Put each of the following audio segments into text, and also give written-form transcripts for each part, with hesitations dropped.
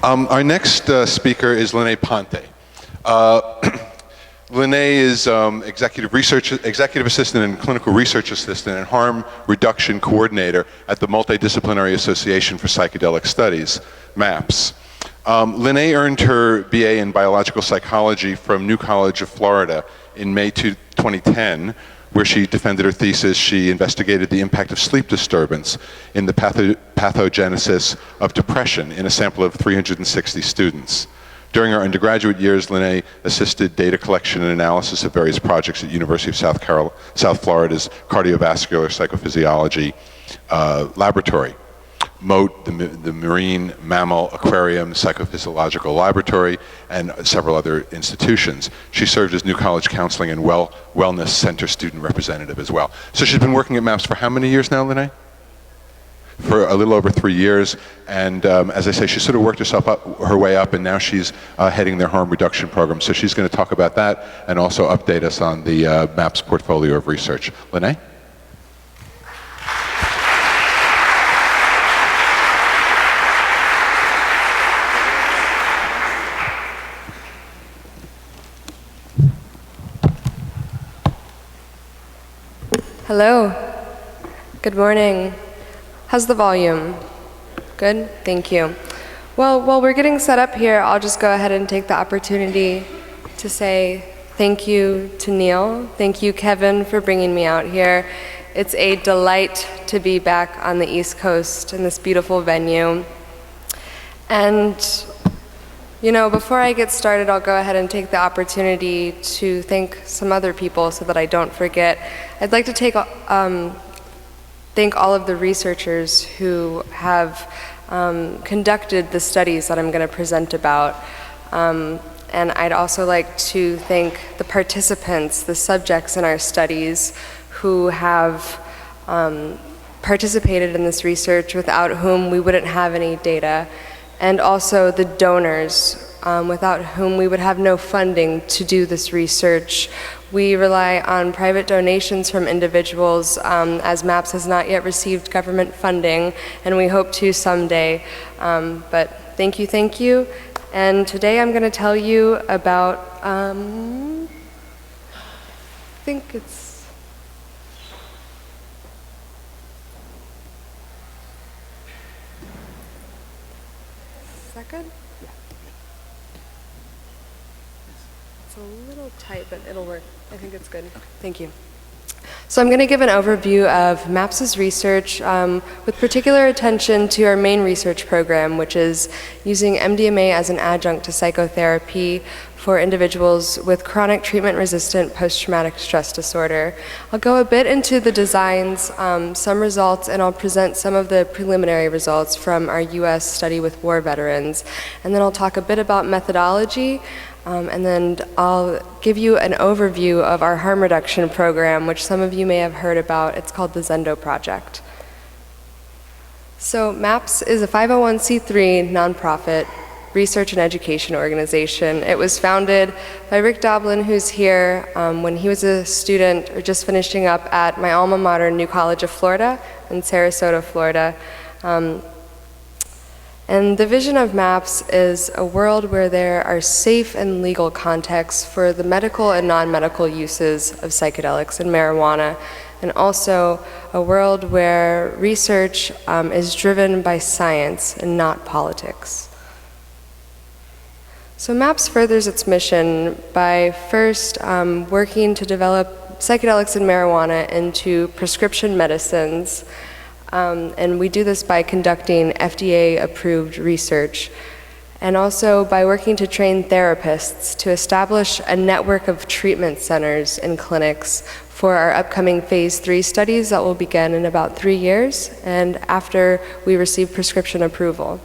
Our next speaker is Linnae Ponte. Linnae is executive assistant and clinical research assistant and harm reduction coordinator at the Multidisciplinary Association for Psychedelic Studies, MAPS. Linnae earned her BA in biological psychology from New College of Florida in May 2010, where she defended her thesis. She investigated the impact of sleep disturbance in the pathogenesis of depression in a sample of 360 students. During her undergraduate years, Linnae assisted data collection and analysis of various projects at University of South Florida's Cardiovascular Psychophysiology Laboratory, MOAT, the Marine Mammal Aquarium Psychophysiological Laboratory, and several other institutions. She served as New College Counseling and Wellness Center student representative as well. So she's been working at MAPS for how many years now, Linnae? For a little over 3 years, and as I say, she sort of worked her way up, and now she's heading their harm reduction program. So she's going to talk about that and also update us on the MAPS portfolio of research. Linnae? Hello. Good morning. How's the volume? Good? Thank you. Well, while we're getting set up here, I'll just go ahead and take the opportunity to say thank you to Neal. Thank you, Kevin, for bringing me out here. It's a delight to be back on the East Coast in this beautiful venue. And, you know, before I get started, I'll go ahead and take the opportunity to thank some other people so that I don't forget. I'd like to thank all of the researchers who have conducted the studies that I'm going to present about. And I'd also like to thank the participants, the subjects in our studies who have participated in this research, without whom we wouldn't have any data, and also the donors, without whom we would have no funding to do this research. We rely on private donations from individuals, as MAPS has not yet received government funding, and we hope to someday. But thank you. And today I'm going to tell you about, I think it's, second? Yeah. It's a little tight, but it'll work. I think it's good. Thank you. So I'm going to give an overview of MAPS's research with particular attention to our main research program, which is using MDMA as an adjunct to psychotherapy for individuals with chronic treatment-resistant post-traumatic stress disorder. I'll go a bit into the designs, some results, and I'll present some of the preliminary results from our US study with war veterans. And then I'll talk a bit about methodology, and then I'll give you an overview of our harm reduction program, which some of you may have heard about. It's called the Zendo Project. So MAPS is a 501c3 nonprofit research and education organization. It was founded by Rick Doblin, who's here, when he was a student or just finishing up at my alma mater, New College of Florida in Sarasota, Florida. And the vision of MAPS is a world where there are safe and legal contexts for the medical and non-medical uses of psychedelics and marijuana, and also a world where research is driven by science and not politics. So MAPS furthers its mission by first working to develop psychedelics and marijuana into prescription medicines. And we do this by conducting FDA-approved research, and also by working to train therapists to establish a network of treatment centers and clinics for our upcoming phase 3 studies that will begin in about 3 years, and after we receive prescription approval.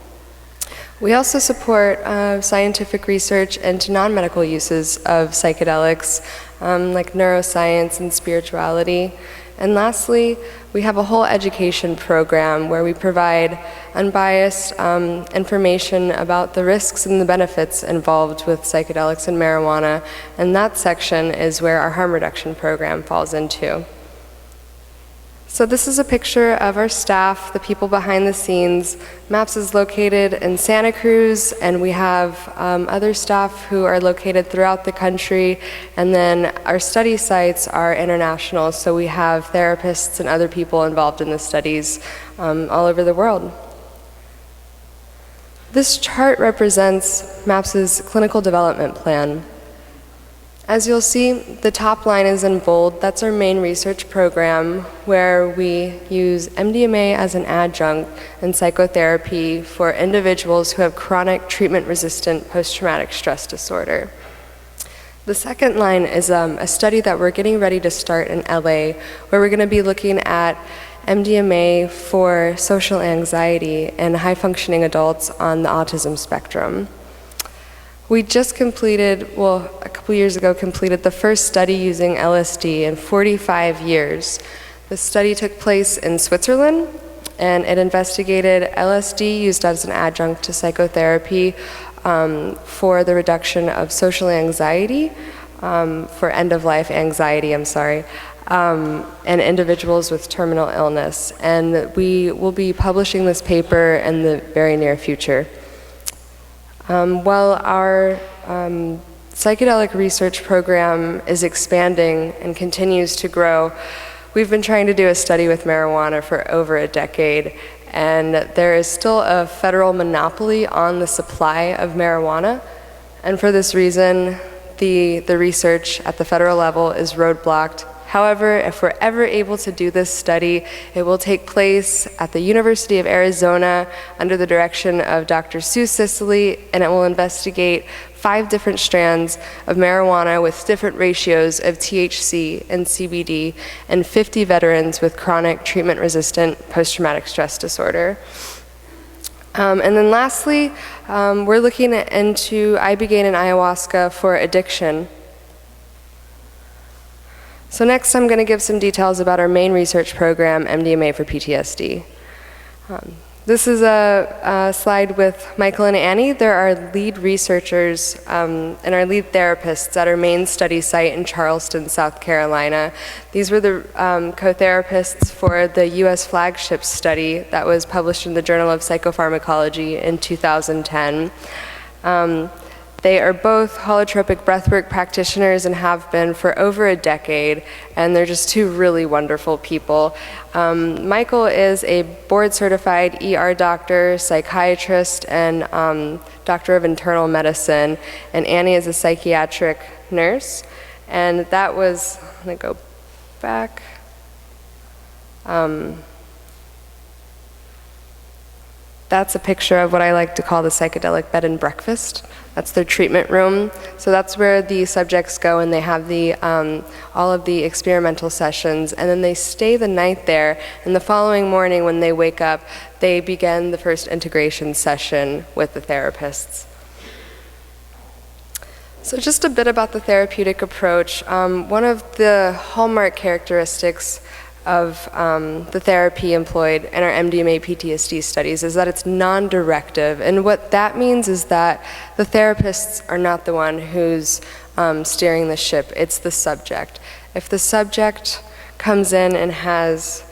We also support scientific research into non-medical uses of psychedelics, like neuroscience and spirituality. And lastly, we have a whole education program where we provide unbiased information about the risks and the benefits involved with psychedelics and marijuana, and that section is where our harm reduction program falls into. So this is a picture of our staff, the people behind the scenes. MAPS is located in Santa Cruz, and we have other staff who are located throughout the country, and then our study sites are international, so we have therapists and other people involved in the studies all over the world. This chart represents MAPS's clinical development plan. As you'll see, the top line is in bold. That's our main research program, where we use MDMA as an adjunct in psychotherapy for individuals who have chronic treatment-resistant post-traumatic stress disorder. The second line is a study that we're getting ready to start in LA, where we're going to be looking at MDMA for social anxiety in high-functioning adults on the autism spectrum. We just completed, well, a couple years ago, completed the first study using LSD in 45 years. The study took place in Switzerland, and it investigated LSD used as an adjunct to psychotherapy for the reduction of social anxiety, for end-of-life anxiety, and individuals with terminal illness. And we will be publishing this paper in the very near future. While our psychedelic research program is expanding and continues to grow, we've been trying to do a study with marijuana for over a decade, and there is still a federal monopoly on the supply of marijuana, and for this reason, the research at the federal level is roadblocked. However, if we're ever able to do this study, it will take place at the University of Arizona under the direction of Dr. Sue Sicily, and it will investigate 5 different strands of marijuana with different ratios of THC and CBD in 50 veterans with chronic treatment-resistant post-traumatic stress disorder. And then lastly, we're looking into ibogaine and ayahuasca for addiction. So next I'm going to give some details about our main research program, MDMA for PTSD. This is a slide with Michael and Annie. They're our lead researchers and our lead therapists at our main study site in Charleston, South Carolina. These were the co-therapists for the US flagship study that was published in the Journal of Psychopharmacology in 2010. They are both holotropic breathwork practitioners and have been for over a decade, and they're just 2 really wonderful people. Michael is a board-certified ER doctor, psychiatrist, and doctor of internal medicine, and Annie is a psychiatric nurse. And that was, I'm gonna go back. That's a picture of what I like to call the psychedelic bed and breakfast. That's their treatment room. So that's where the subjects go, and they have the all of the experimental sessions, and then they stay the night there, and the following morning when they wake up, they begin the first integration session with the therapists. So just a bit about the therapeutic approach. One of the hallmark characteristics of the therapy employed in our MDMA PTSD studies is that it's non-directive, and what that means is that the therapists are not the one who's steering the ship, it's the subject. If the subject comes in and has,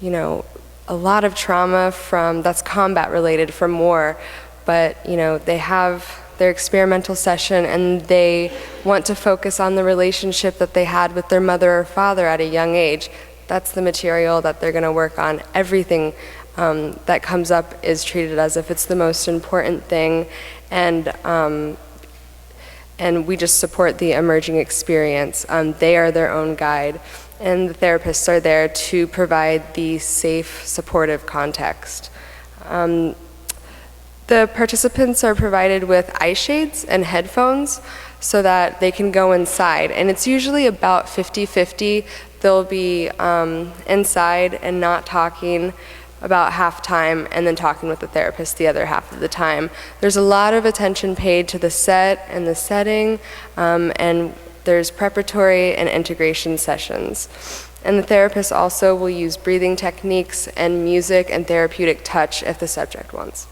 you know, a lot of trauma that's combat related from war, but they have their experimental session and they want to focus on the relationship that they had with their mother or father at a young age, that's the material that they're going to work on. Everything that comes up is treated as if it's the most important thing, and we just support the emerging experience. They are their own guide, and the therapists are there to provide the safe, supportive context. The participants are provided with eye shades and headphones so that they can go inside, and it's usually about 50-50. They'll be inside and not talking about half time, and then talking with the therapist the other half of the time. There's a lot of attention paid to the set and the setting, and there's preparatory and integration sessions. And the therapist also will use breathing techniques and music and therapeutic touch if the subject wants.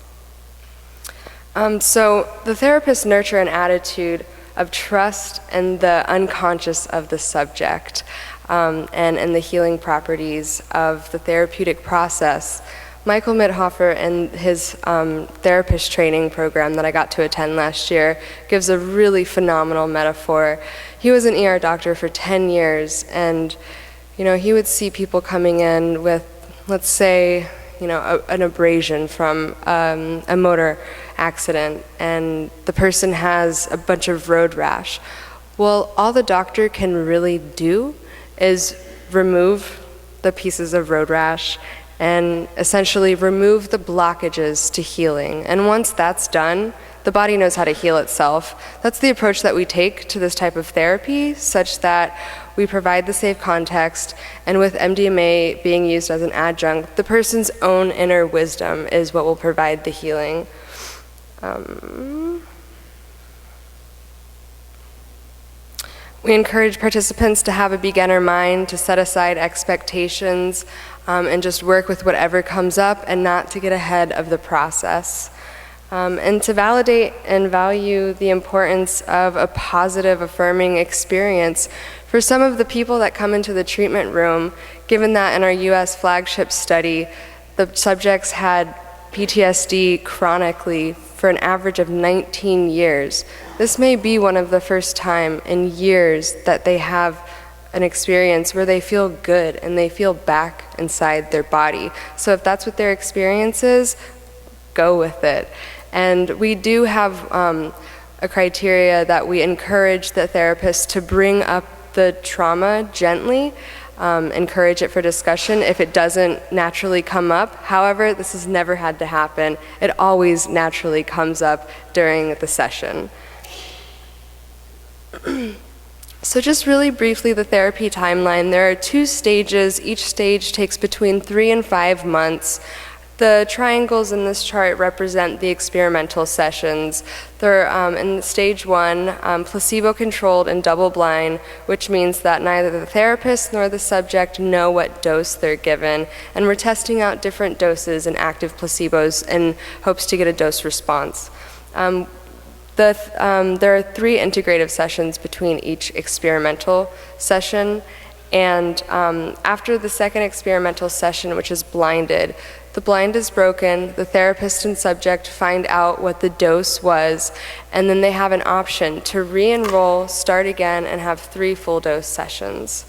So the therapists nurture an attitude of trust and the unconscious of the subject. and the healing properties of the therapeutic process. Michael Mithofer, in his therapist training program that I got to attend last year, gives a really phenomenal metaphor. He was an ER doctor for 10 years, and he would see people coming in with, let's say, an abrasion from a motor accident, and the person has a bunch of road rash. Well, all the doctor can really do is remove the pieces of road rash and essentially remove the blockages to healing. And once that's done, the body knows how to heal itself. That's the approach that we take to this type of therapy, such that we provide the safe context, and with MDMA being used as an adjunct, the person's own inner wisdom is what will provide the healing. We encourage participants to have a beginner mind, to set aside expectations, and just work with whatever comes up and not to get ahead of the process. And to validate and value the importance of a positive, affirming experience for some of the people that come into the treatment room, given that in our US flagship study, the subjects had PTSD chronically for an average of 19 years. This may be one of the first time in years that they have an experience where they feel good and they feel back inside their body. So if that's what their experience is, go with it. And we do have a criteria that we encourage the therapist to bring up the trauma gently, encourage it for discussion if it doesn't naturally come up. However, this has never had to happen. It always naturally comes up during the session. So just really briefly, the therapy timeline. There are 2 stages. Each stage takes between 3 and 5 months. The triangles in this chart represent the experimental sessions. They're in stage 1, placebo-controlled and double-blind, which means that neither the therapist nor the subject know what dose they're given. And we're testing out different doses and active placebos in hopes to get a dose response. There are 3 integrative sessions between each experimental session. And after the second experimental session, which is blinded, the blind is broken, the therapist and subject find out what the dose was, and then they have an option to re-enroll, start again, and have 3 full dose sessions.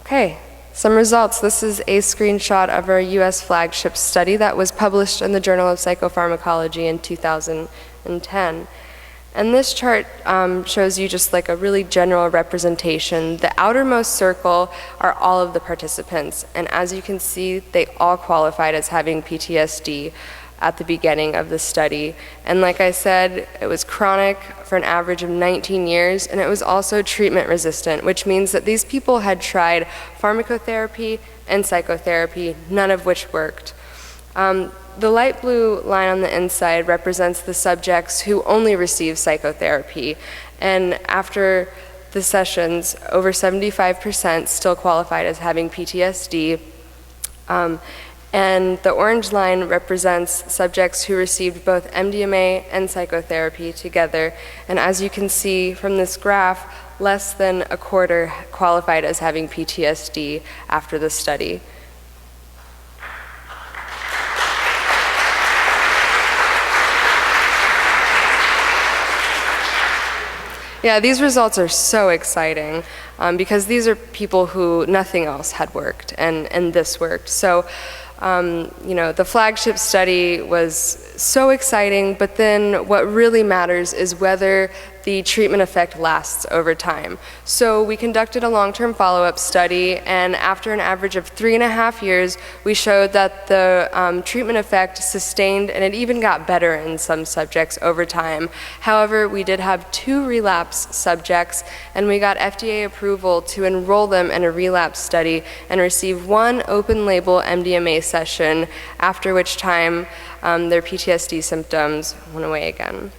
Okay, some results. This is a screenshot of our US flagship study that was published in the Journal of Psychopharmacology in 2010. And this chart shows you just like a really general representation. The outermost circle are all of the participants, and as you can see, they all qualified as having PTSD at the beginning of the study. And like I said, it was chronic for an average of 19 years, and it was also treatment resistant, which means that these people had tried pharmacotherapy and psychotherapy, none of which worked. The light blue line on the inside represents the subjects who only received psychotherapy, and after the sessions, over 75% still qualified as having PTSD. And the orange line represents subjects who received both MDMA and psychotherapy together. And as you can see from this graph, less than a quarter qualified as having PTSD after the study. Yeah, these results are so exciting because these are people who nothing else had worked, and this worked. So, the flagship study was so exciting, but then what really matters is whether the treatment effect lasts over time. So we conducted a long-term follow-up study, and after an average of 3.5 years, we showed that the treatment effect sustained, and it even got better in some subjects over time. However, we did have 2 relapse subjects, and we got FDA approval to enroll them in a relapse study and receive 1 open-label MDMA session, after which time their PTSD symptoms went away again.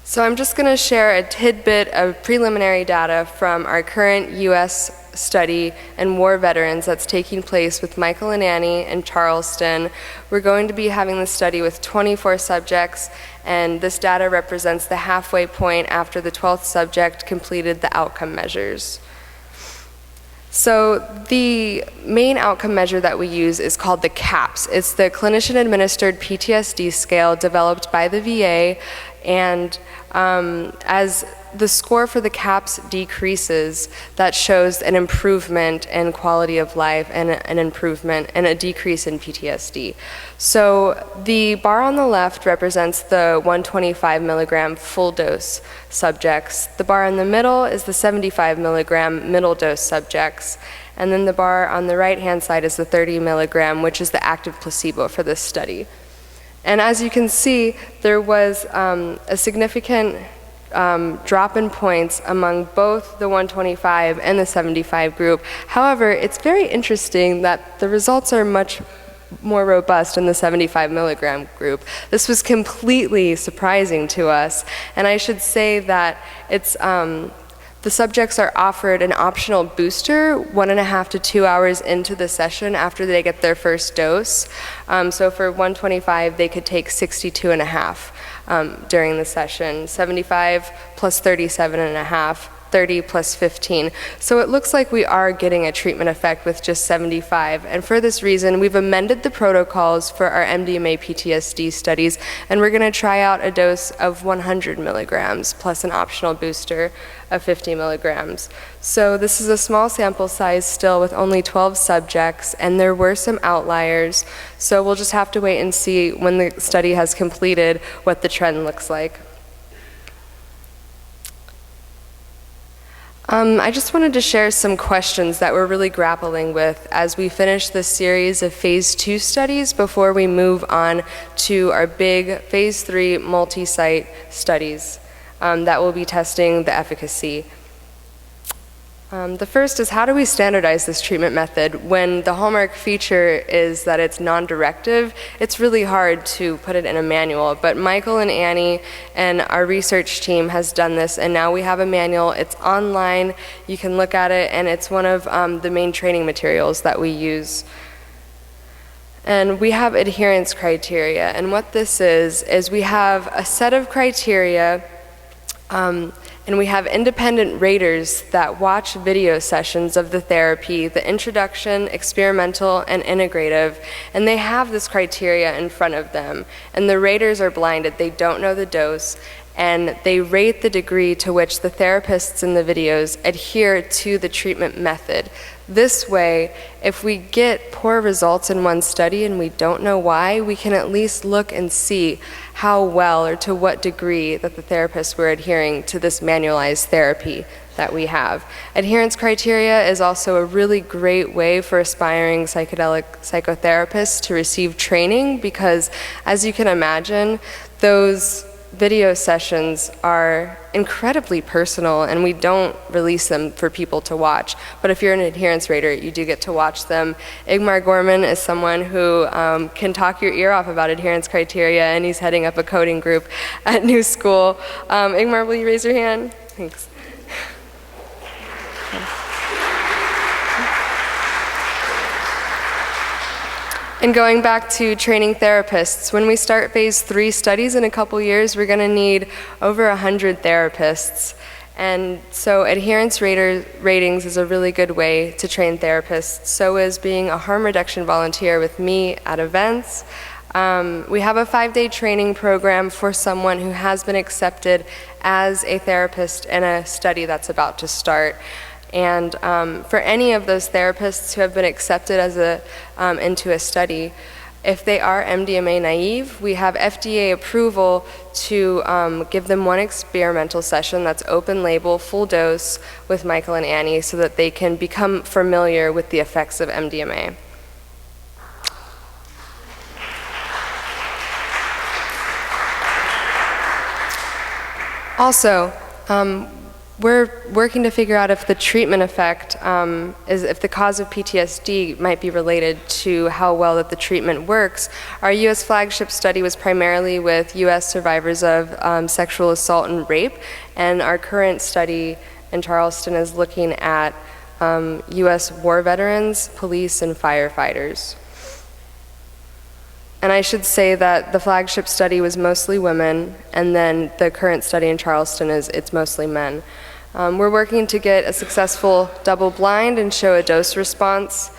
So I'm just going to share a tidbit of preliminary data from our current US study in war veterans that's taking place with Michael and Annie in Charleston. We're going to be having the study with 24 subjects, and this data represents the halfway point after the 12th subject completed the outcome measures. So the main outcome measure that we use is called the CAPS. It's the clinician-administered PTSD scale developed by the VA, and as the score for the CAPS decreases, that shows an improvement in quality of life and an improvement and a decrease in PTSD. So the bar on the left represents the 125 milligram full dose subjects. The bar in the middle is the 75 milligram middle dose subjects. And then the bar on the right-hand side is the 30 milligram, which is the active placebo for this study. And as you can see, there was a significant drop in points among both the 125 and the 75 group. However, it's very interesting that the results are much more robust in the 75 milligram group. This was completely surprising to us, and I should say that it's the subjects are offered an optional booster 1.5 to 2 hours into the session after they get their first dose. So for 125, they could take 62.5 during the session, 75 plus 37.5, 30 plus 15. So it looks like we are getting a treatment effect with just 75. And for this reason, we've amended the protocols for our MDMA PTSD studies, and we're going to try out a dose of 100 milligrams plus an optional booster of 50 milligrams. So this is a small sample size still with only 12 subjects, and there were some outliers. So we'll just have to wait and see when the study has completed what the trend looks like. I just wanted to share some questions that we're really grappling with as we finish this series of phase 2 studies before we move on to our big phase 3 multi-site studies that will be testing the efficacy. The first is, how do we standardize this treatment method? When the hallmark feature is that it's non-directive, it's really hard to put it in a manual, but Michael and Annie and our research team has done this, and now we have a manual. It's online, you can look at it, and it's one of the main training materials that we use. And we have adherence criteria, and what this is we have a set of criteria and we have independent raters that watch video sessions of the therapy, the introduction, experimental, and integrative, and they have this criteria in front of them. And the raters are blinded, they don't know the dose, and they rate the degree to which the therapists in the videos adhere to the treatment method. This way, if we get poor results in one study and we don't know why, we can at least look and see how well or to what degree that the therapists were adhering to this manualized therapy that we have. Adherence criteria is also a really great way for aspiring psychedelic psychotherapists to receive training, because as you can imagine, those video sessions are incredibly personal, and we don't release them for people to watch. But if you're an adherence rater, you do get to watch them. Ingmar Gorman is someone who can talk your ear off about adherence criteria, and he's heading up a coding group at New School. Ingmar, will you raise your hand? Thanks. And going back to training therapists, when we start phase 3 studies in a couple years, we're going to need over 100 therapists. And so adherence ratings is a really good way to train therapists. So is being a harm reduction volunteer with me at events. We have a 5-day training program for someone who has been accepted as a therapist in a study that's about to start. And for any of those therapists who have been accepted as into a study, if they are MDMA naive, we have FDA approval to give them one experimental session that's open label, full dose with Michael and Annie, so that they can become familiar with the effects of MDMA. Also, we're working to figure out if the treatment effect if the cause of PTSD might be related to how well that the treatment works. Our U.S. flagship study was primarily with U.S. survivors of sexual assault and rape, and our current study in Charleston is looking at US war veterans, police, and firefighters. And I should say that the flagship study was mostly women, and then the current study in Charleston it's mostly men. We're working to get a successful double blind and show a dose response.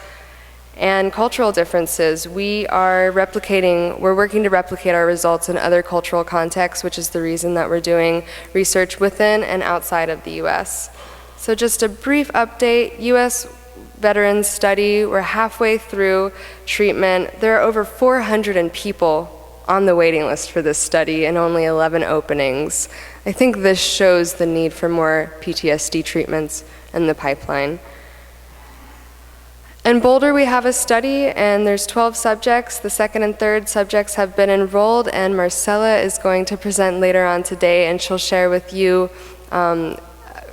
And cultural differences, we're working to replicate our results in other cultural contexts, which is the reason that we're doing research within and outside of the US. So just a brief update, US veterans study, we're halfway through treatment. There are over 400 people on the waiting list for this study and only 11 openings. I think this shows the need for more PTSD treatments in the pipeline. In Boulder, we have a study, and there's 12 subjects. The second and third subjects have been enrolled, and Marcella is going to present later on today, and she'll share with you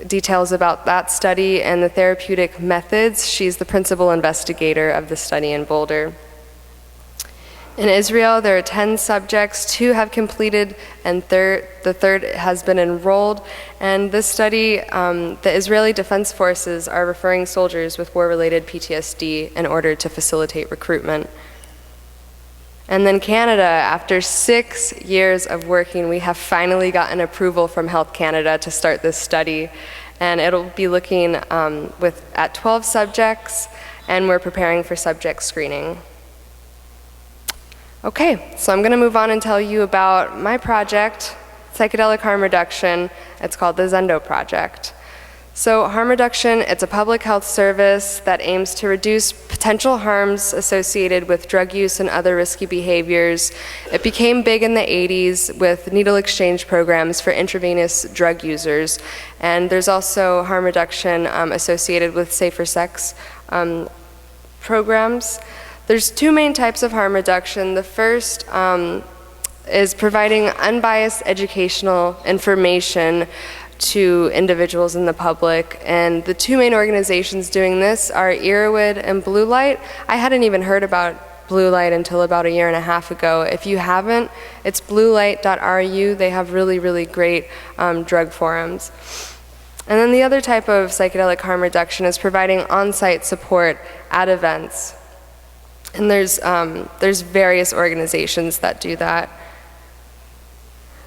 details about that study and the therapeutic methods. She's the principal investigator of the study in Boulder. In Israel, there are 10 subjects, 2 have completed, and the third has been enrolled. And this study, the Israeli Defense Forces are referring soldiers with war-related PTSD in order to facilitate recruitment. And then Canada, after 6 years of working, we have finally gotten approval from Health Canada to start this study. And it'll be looking at 12 subjects, and we're preparing for subject screening. Okay, so I'm going to move on and tell you about my project, Psychedelic Harm Reduction. It's called the Zendo Project. So harm reduction, it's a public health service that aims to reduce potential harms associated with drug use and other risky behaviors. It became big in the 80s with needle exchange programs for intravenous drug users. And there's also harm reduction associated with safer sex programs. There's 2 main types of harm reduction. The first is providing unbiased educational information to individuals in the public. And the 2 main organizations doing this are Erowid and Blue Light. I hadn't even heard about Blue Light until about 1.5 years ago. If you haven't, it's bluelight.ru. They have really, really great drug forums. And then the other type of psychedelic harm reduction is providing on-site support at events. And there's various organizations that do that.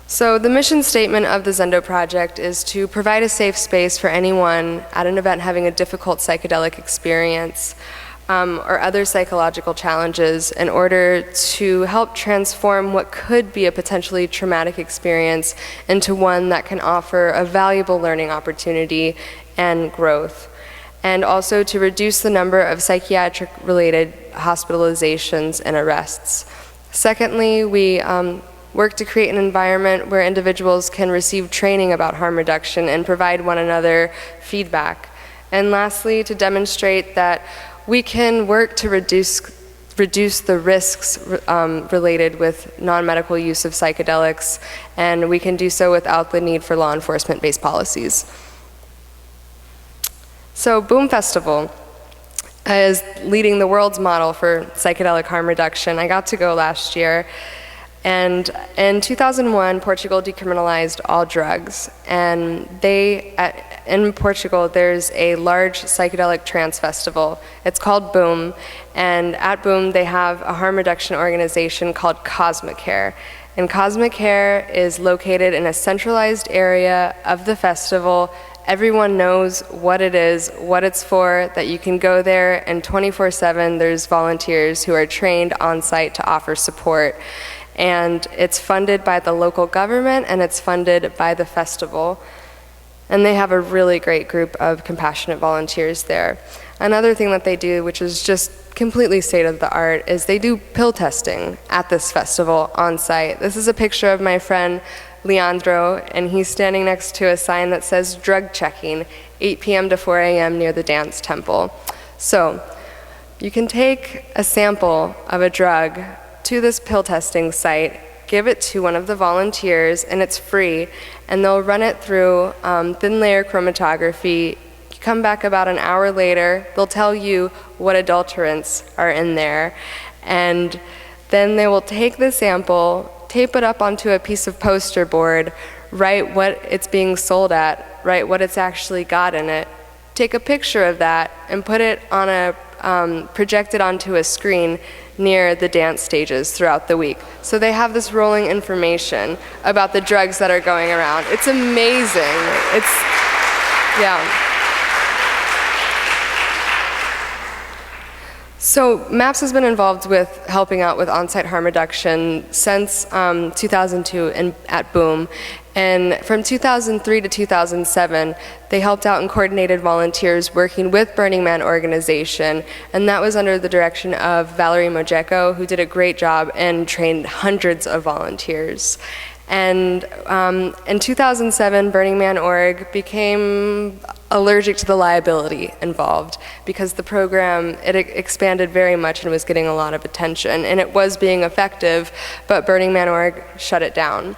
So the mission statement of the Zendo Project is to provide a safe space for anyone at an event having a difficult psychedelic experience or other psychological challenges in order to help transform what could be a potentially traumatic experience into one that can offer a valuable learning opportunity and growth. And also to reduce the number of psychiatric-related hospitalizations and arrests. Secondly, we work to create an environment where individuals can receive training about harm reduction and provide one another feedback. And lastly, to demonstrate that we can work to reduce the risks related with non-medical use of psychedelics, and we can do so without the need for law enforcement-based policies. So Boom Festival is leading the world's model for psychedelic harm reduction. I got to go last year. And in 2001, Portugal decriminalized all drugs. And in Portugal, there's a large psychedelic trance festival. It's called Boom. And at Boom, they have a harm reduction organization called Cosmic Care. And Cosmic Care is located in a centralized area of the festival. Everyone knows what it is, what it's for, that you can go there, and 24/7 there's volunteers who are trained on site to offer support. And it's funded by the local government, and it's funded by the festival. And they have a really great group of compassionate volunteers there. Another thing that they do, which is just completely state-of-the-art, is they do pill testing at this festival on site. This is a picture of my friend Leandro, and he's standing next to a sign that says drug checking, 8 p.m. to 4 a.m. near the dance temple. So you can take a sample of a drug to this pill testing site, give it to one of the volunteers, and it's free, and they'll run it through thin layer chromatography. You come back about an hour later, they'll tell you what adulterants are in there, and then they will take the sample, tape it up onto a piece of poster board, write what it's being sold at, write what it's actually got in it, take a picture of that and put it on a, project it onto a screen near the dance stages throughout the week. So they have this rolling information about the drugs that are going around. It's amazing. Yeah. So MAPS has been involved with helping out with on-site harm reduction since 2002 at Boom. And from 2003 to 2007, they helped out and coordinated volunteers working with Burning Man organization. And that was under the direction of Valerie Mojeko, who did a great job and trained hundreds of volunteers. And in 2007, Burning Man org became allergic to the liability involved because the program, it expanded very much and was getting a lot of attention. And it was being effective, but Burning Man org shut it down.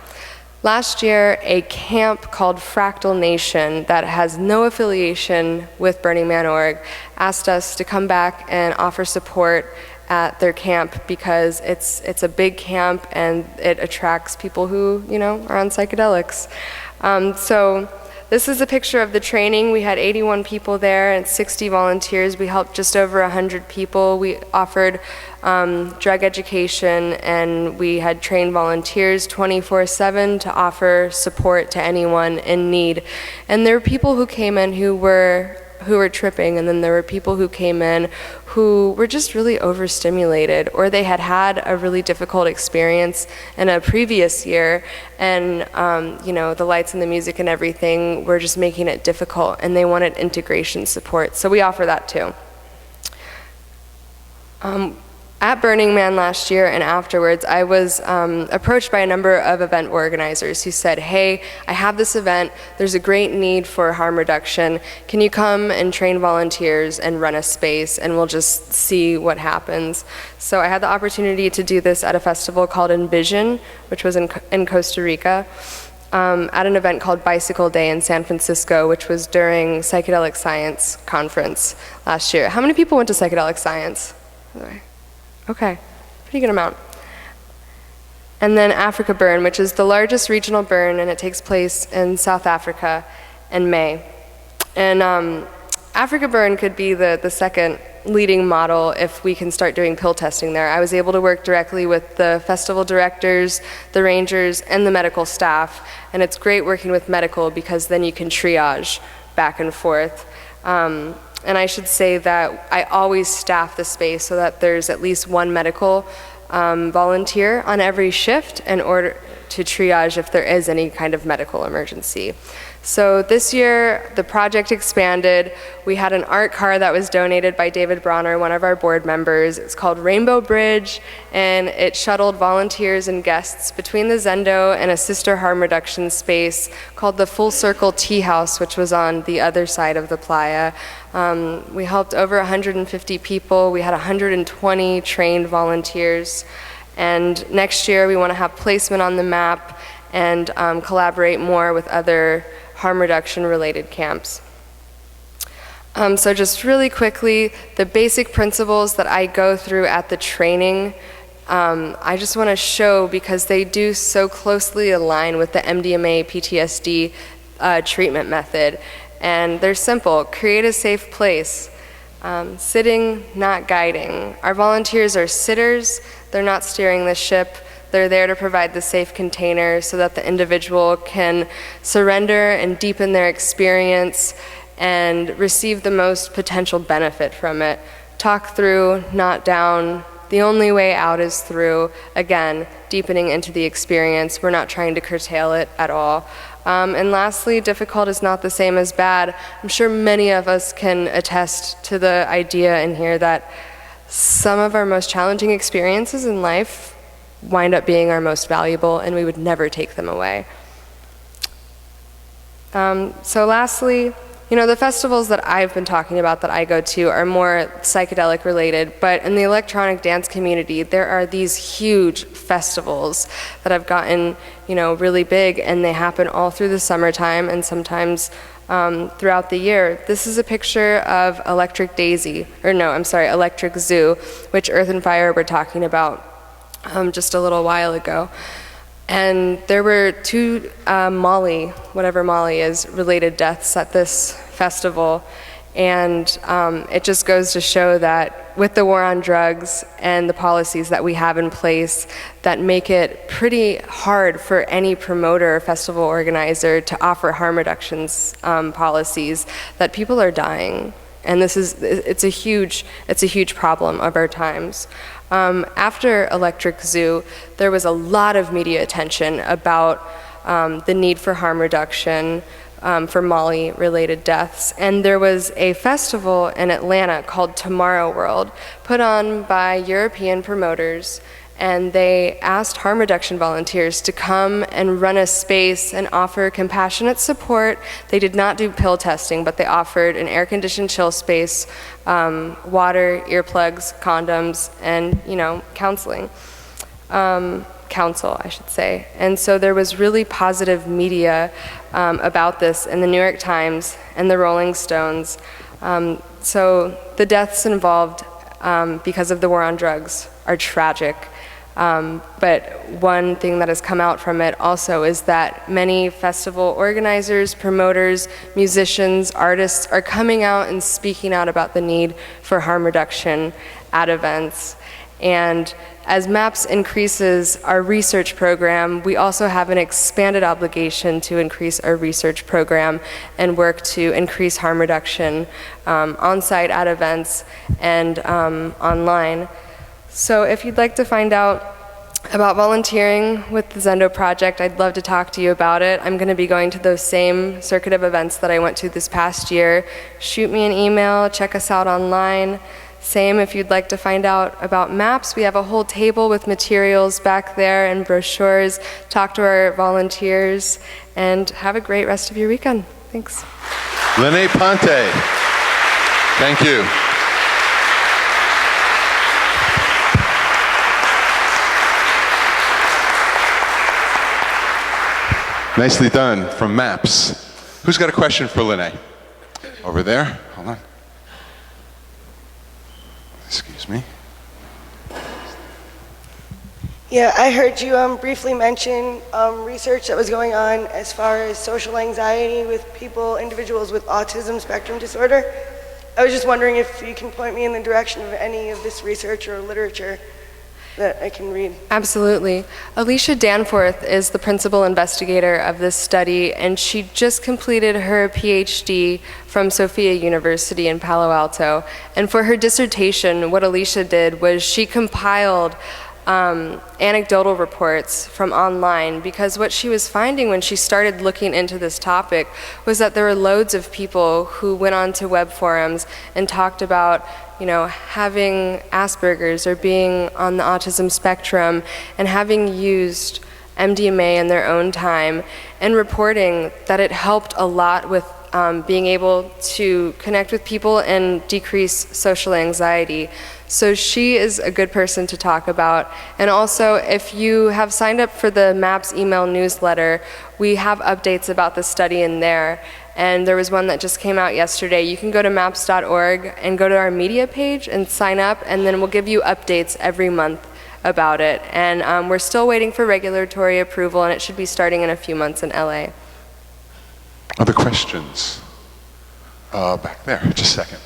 Last year, a camp called Fractal Nation that has no affiliation with Burning Man org asked us to come back and offer support at their camp because it's a big camp and it attracts people who, are on psychedelics. So this is a picture of the training. We had 81 people there and 60 volunteers. We helped just over 100 people. We offered drug education, and we had trained volunteers 24/7 to offer support to anyone in need. And there were people who came in who were tripping, and then there were people who came in who were just really overstimulated, or they had had a really difficult experience in a previous year, and the lights and the music and everything were just making it difficult, and they wanted integration support. So we offer that too. At Burning Man last year and afterwards, I was approached by a number of event organizers who said, hey, I have this event, there's a great need for harm reduction, can you come and train volunteers and run a space and we'll just see what happens. So I had the opportunity to do this at a festival called Envision, which was in Costa Rica, at an event called Bicycle Day in San Francisco, which was during Psychedelic Science Conference last year. How many people went to Psychedelic Science? Okay, pretty good amount. And then Africa Burn, which is the largest regional burn, and it takes place in South Africa in May. And Africa Burn could be the second leading model if we can start doing pill testing there. I was able to work directly with the festival directors, the rangers, and the medical staff. And it's great working with medical because then you can triage back and forth. And I should say that I always staff the space so that there's at least one medical volunteer on every shift in order to triage if there is any kind of medical emergency. So this year, the project expanded. We had an art car that was donated by David Bronner, one of our board members. It's called Rainbow Bridge, and it shuttled volunteers and guests between the Zendo and a sister harm reduction space called the Full Circle Tea House, which was on the other side of the playa. We helped over 150 people. We had 120 trained volunteers. And next year, we want to have placement on the map and collaborate more with other harm reduction related camps. So just really quickly, the basic principles that I go through at the training, I just want to show because they do so closely align with the MDMA PTSD treatment method. And they're simple: create a safe place. Sitting, not guiding. Our volunteers are sitters, they're not steering the ship. They're there to provide the safe container so that the individual can surrender and deepen their experience and receive the most potential benefit from it. Talk through, not down. The only way out is through. Again, deepening into the experience. We're not trying to curtail it at all. And lastly, difficult is not the same as bad. I'm sure many of us can attest to the idea in here that some of our most challenging experiences in life wind up being our most valuable, and we would never take them away. So lastly, the festivals that I've been talking about that I go to are more psychedelic related, but in the electronic dance community, there are these huge festivals that have gotten, really big, and they happen all through the summertime and sometimes throughout the year. This is a picture of Electric Zoo, which Earth and Fire were talking about just a little while ago. And there were two Molly, whatever Molly is, related deaths at this festival. And it just goes to show that with the war on drugs and the policies that we have in place that make it pretty hard for any promoter or festival organizer to offer harm reductions policies, that people are dying. And it's a huge problem of our times. After Electric Zoo, there was a lot of media attention about the need for harm reduction, for Molly-related deaths. And there was a festival in Atlanta called Tomorrow World, put on by European promoters, and they asked harm reduction volunteers to come and run a space and offer compassionate support. They did not do pill testing, but they offered an air-conditioned chill space, water, earplugs, condoms, and counseling. Counsel, I should say. And so there was really positive media about this in the New York Times and the Rolling Stones. So the deaths involved because of the war on drugs are tragic. But one thing that has come out from it also is that many festival organizers, promoters, musicians, artists are coming out and speaking out about the need for harm reduction at events. And as MAPS increases our research program, we also have an expanded obligation to increase our research program and work to increase harm reduction on-site at events and online. So if you'd like to find out about volunteering with the Zendo Project, I'd love to talk to you about it. I'm going to be going to those same circuit of events that I went to this past year. Shoot me an email, check us out online. Same if you'd like to find out about MAPS. We have a whole table with materials back there and brochures. Talk to our volunteers and have a great rest of your weekend. Thanks. Linnae Ponte, thank you. Nicely done from MAPS. Who's got a question for Linnae? Over there, hold on. Excuse me. Yeah, I heard you briefly mention research that was going on as far as social anxiety with individuals with autism spectrum disorder. I was just wondering if you can point me in the direction of any of this research or literature that I can read. Absolutely. Alicia Danforth is the principal investigator of this study, and she just completed her PhD from Sophia University in Palo Alto. And for her dissertation, what Alicia did was she compiled anecdotal reports from online, because what she was finding when she started looking into this topic was that there were loads of people who went onto web forums and talked about having Asperger's or being on the autism spectrum and having used MDMA in their own time and reporting that it helped a lot with being able to connect with people and decrease social anxiety. So she is a good person to talk about. And also, if you have signed up for the MAPS email newsletter, we have updates about the study in there. And there was one that just came out yesterday. You can go to maps.org and go to our media page and sign up, and then we'll give you updates every month about it. And we're still waiting for regulatory approval, and it should be starting in a few months in LA. Other questions? Back there, just a second.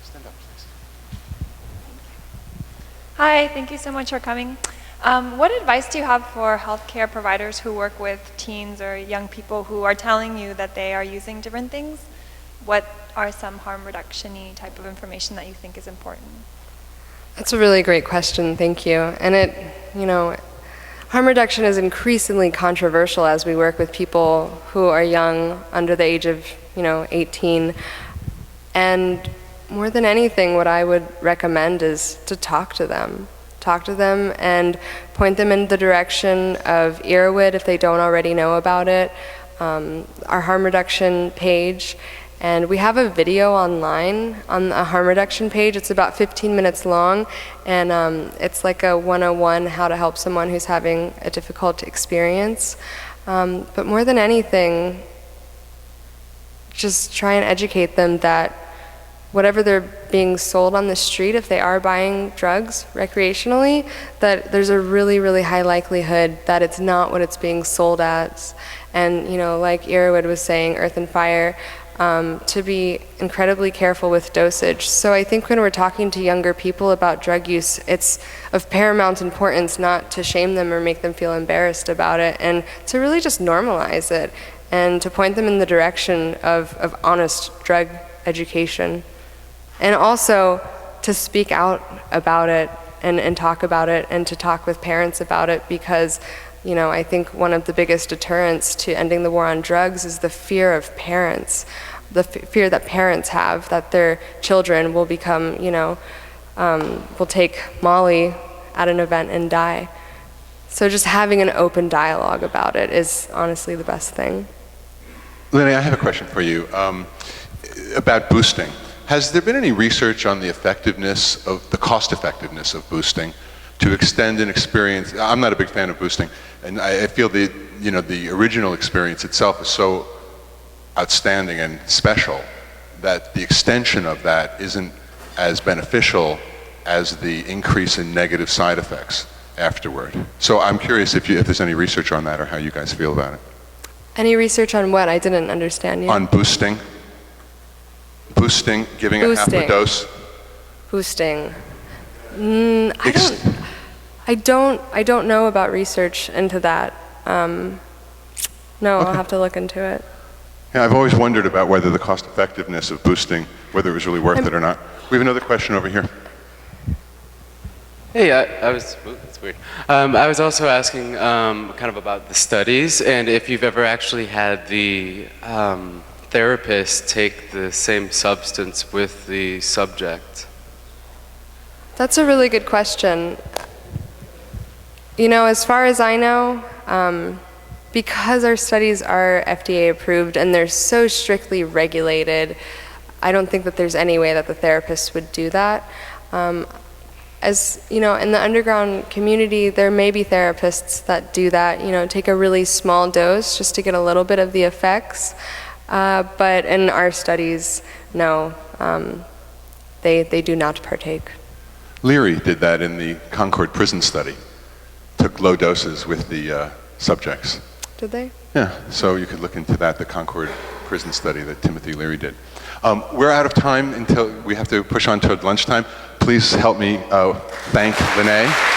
Stand up, please. Hi, thank you so much for coming. What advice do you have for healthcare providers who work with teens or young people who are telling you that they are using different things? What are some harm reduction-y type of information that you think is important? That's a really great question, thank you. And harm reduction is increasingly controversial as we work with people who are young, under the age of 18. And more than anything, what I would recommend is to talk to them. Talk to them and point them in the direction of Erowid if they don't already know about it, our harm reduction page. And we have a video online on a harm reduction page. It's about 15 minutes long, and it's like a 101 how to help someone who's having a difficult experience. But more than anything, just try and educate them that whatever they're being sold on the street, if they are buying drugs recreationally, that there's a really, really high likelihood that it's not what it's being sold as. And, you know, like Irwood was saying, Earth and Fire, to be incredibly careful with dosage. So I think when we're talking to younger people about drug use, it's of paramount importance not to shame them or make them feel embarrassed about it, and to really just normalize it, and to point them in the direction of honest drug education. And also to speak out about it and talk about it, and to talk with parents about it, because, you know, I think one of the biggest deterrents to ending the war on drugs is the fear of parents, the fear that parents have that their children will become, you know, will take Molly at an event and die. So just having an open dialogue about it is honestly the best thing. Linnae, I have a question for you about boosting. Has there been any research on the effectiveness of, the cost effectiveness of boosting to extend an experience? I'm not a big fan of boosting, and I feel the, you know, the original experience itself is so outstanding and special that the extension of that isn't as beneficial as the increase in negative side effects afterward. So I'm curious if there's any research on that, or how you guys feel about it. Any research on what? I didn't understand you. On boosting. Boosting, giving a half a dose. Boosting. I don't know about research into that. No, Okay. I'll have to look into it. Yeah, I've always wondered about whether the cost effectiveness of boosting, whether it was really worth it or not. We have another question over here. Hey, that's weird. I was also asking kind of about the studies, and if you've ever actually had the therapist take the same substance with the subject. That's a really good question. You know, as far as I know, because our studies are FDA approved and they're so strictly regulated, I don't think that there's any way that the therapist would do that. As you know, in the underground community, there may be therapists that do that, you know, take a really small dose just to get a little bit of the effects. But in our studies, no, they do not partake. Leary did that in the Concord prison study. Took low doses with the subjects. Did they? Yeah, so you could look into that, the Concord prison study that Timothy Leary did. We're out of time until we have to push on toward lunchtime. Please help me thank Linnae.